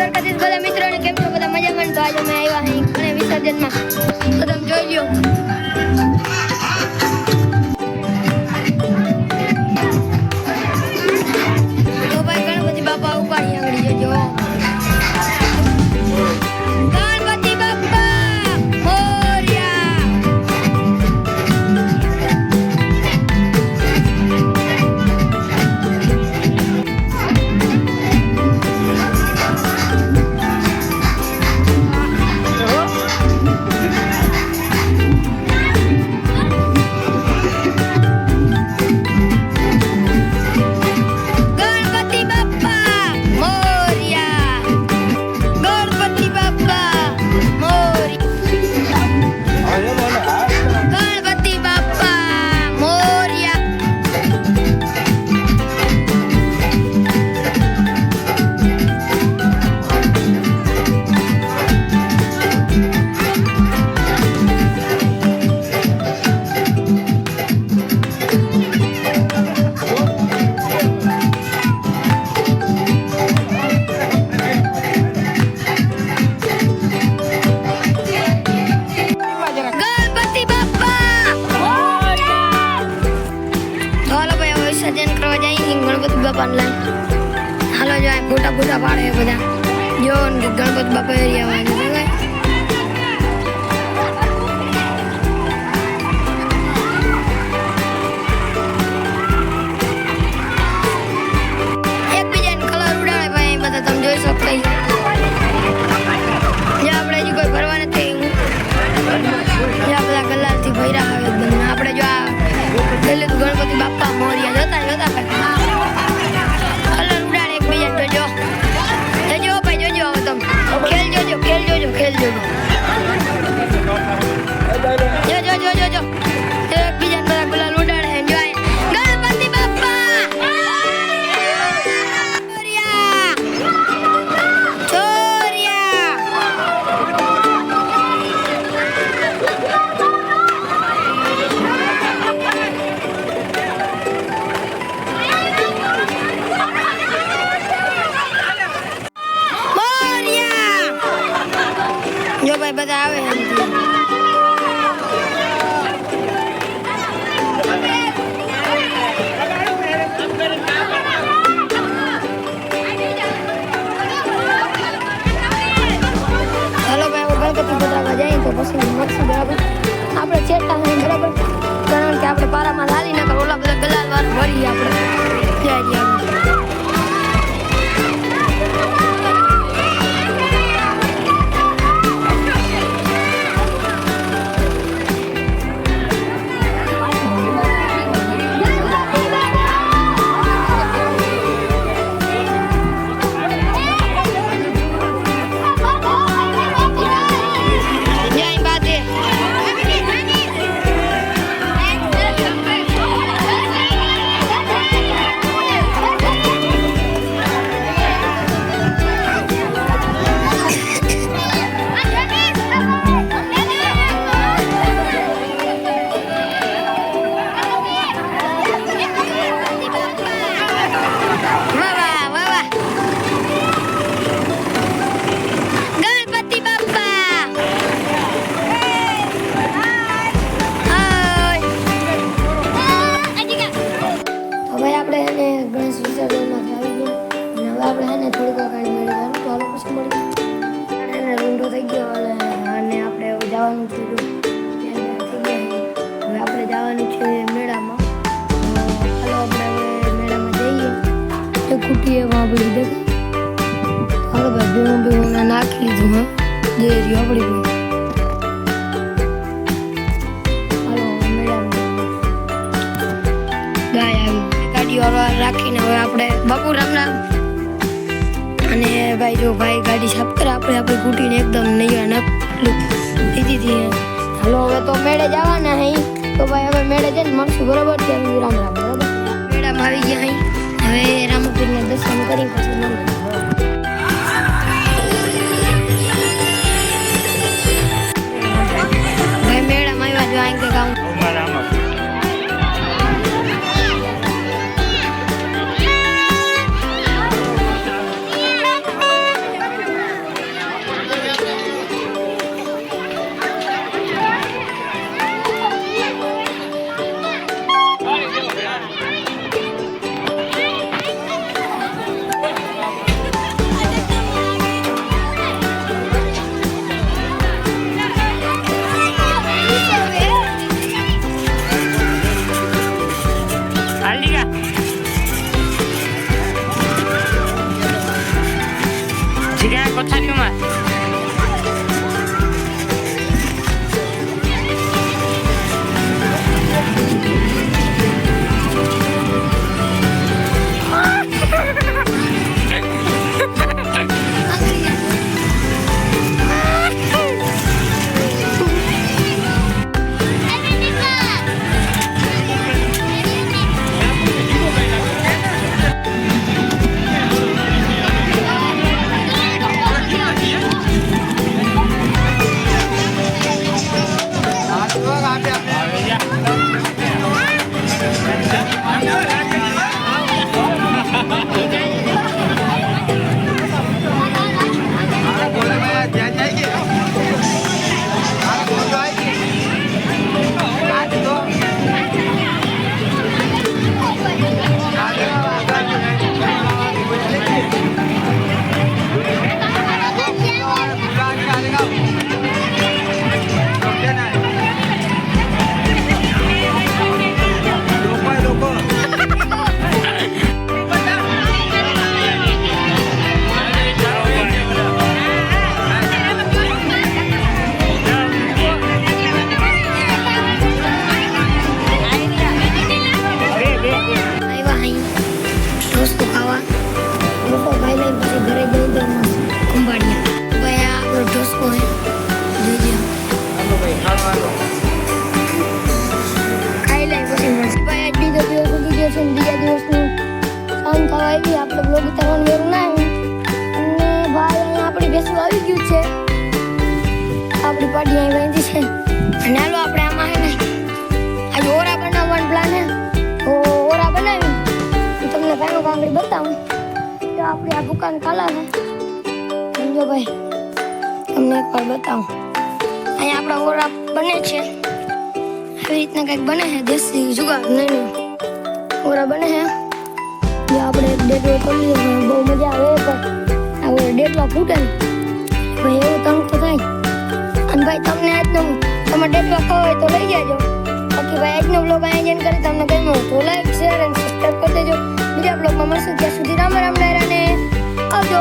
દ્વારકાધીશ બધા મિત્રોને કેમ છો બધા મજામાં? તો આજે અમે આવ્યા અહીં ગણેશ વિસર્જનમાં, તો તમે જોઈ લ્યો. તો ભાઈ ગણપતિ બાપા ઉપાડી આંગળી જોજો. ગણપતિ બાપા મોરયા. ગણપતિ બાપા હાલો જો ફોટા ફોટા પાડે બધા જો ગણપતિ બાપા એરિયા એકબીજાને કલર ઉડાડે ભાઈ બધા તમે જોઈ શકો. જે આપણે હજી કોઈ ભરવા નથી બધા કલરથી ભર્યા હોય એકદમ. આપણે જો આ ગણપતિ બાપા મોરિયા જોતા જોતા ખેલ જોજો ખેલ જોજો ખેલ જોજો જો જો જો જો જો એકબીજાને બધા ગુલાલ ઉડાડે એન્જોય. ગણપતિ બાપા ચોરિયા ચોરિયા. જો ભાઈ બધા આવે ચાલો ભાઈ ગણપતિ પધરાવા જઈએ તો પછી મળશું બરાબર. આપણે ચેટા નહીં બરાબર, કારણ કે આપણે પારામાં લાલી નકર ઓલા બધા ગલાલ વાર ભરીએ આપણે જઈએ. જવાનું હવે આપણે જવાનું છે મેળામાં. ચાલો આપણે હવે મેળામાં જઈએ. એ કુટી એમાં આપણી દેખાય. ચાલો ભાઈ ભીવું ભીવું નાખી લીધું. હા જે રહ્યું આપણી ભાઈ. ચાલો મેળામાં ગાય આવી ગાડીઓ રાખીને હવે આપણે બાપુ રામ રામ. અને ભાઈ જો ભાઈ ગાડી સાફ કરે આપણે આપણી કુટીને એકદમ નહીં દીધી. હાલો હવે તો મેળે જવાના હઈ. તો ભાઈ હવે મેળે જઈને મળશું બરોબર. ત્યાં રામ રામ બરોબર. મેળામાં આવી ગયા હઈ. હવે રામપીરને દર્શન કરી પછી ભાઈ મેળામાં આવ્યા જો આઈ કે ગામ પથારીઓમાં. આપણે બ્લોગ ઉતારવાનું વેરું ના આવ્યું અને ભાઈ અહીંયા આપણી બેસવું આવી ગયું છે. આપણી પાર્ટી અહીં બાંધી છે અને હાલો આપણે આમાં હે ને આજે ઓરા બનાવવાનો પ્લાન હે. તો ઓરા બનાવી તમને કાંઈ કાંગડી બતાવું. તો આપણી આ દુકાન કાલા છે સમજો ભાઈ, તમને એકવાર બતાવું. અહીંયા આપણા ઓરા બને છે આવી રીતના કંઈક બને છે દેશી જુગાડ નહીં ઓરા બને છે. આપણે ડેટલો કરી લીધો, બહુ મજા આવે પણ આ ડેટલો ફૂટે ને ભાઈ એવું તંગ તો થાય. અને ભાઈ તમને આજનો તમારે ડેટલો ખાવો હોય તો લઈ જાજો. બાકી ભાઈ આજનો બ્લોગ અહીંયા કરી તમને ગમ્યો તો લાઈક શેર અને સબસ્ક્રાઈબ કરી દેજો. બીજા બ્લોગમાં મળશું ત્યાં સુધી રામ રામ ડાયરાને આવજો.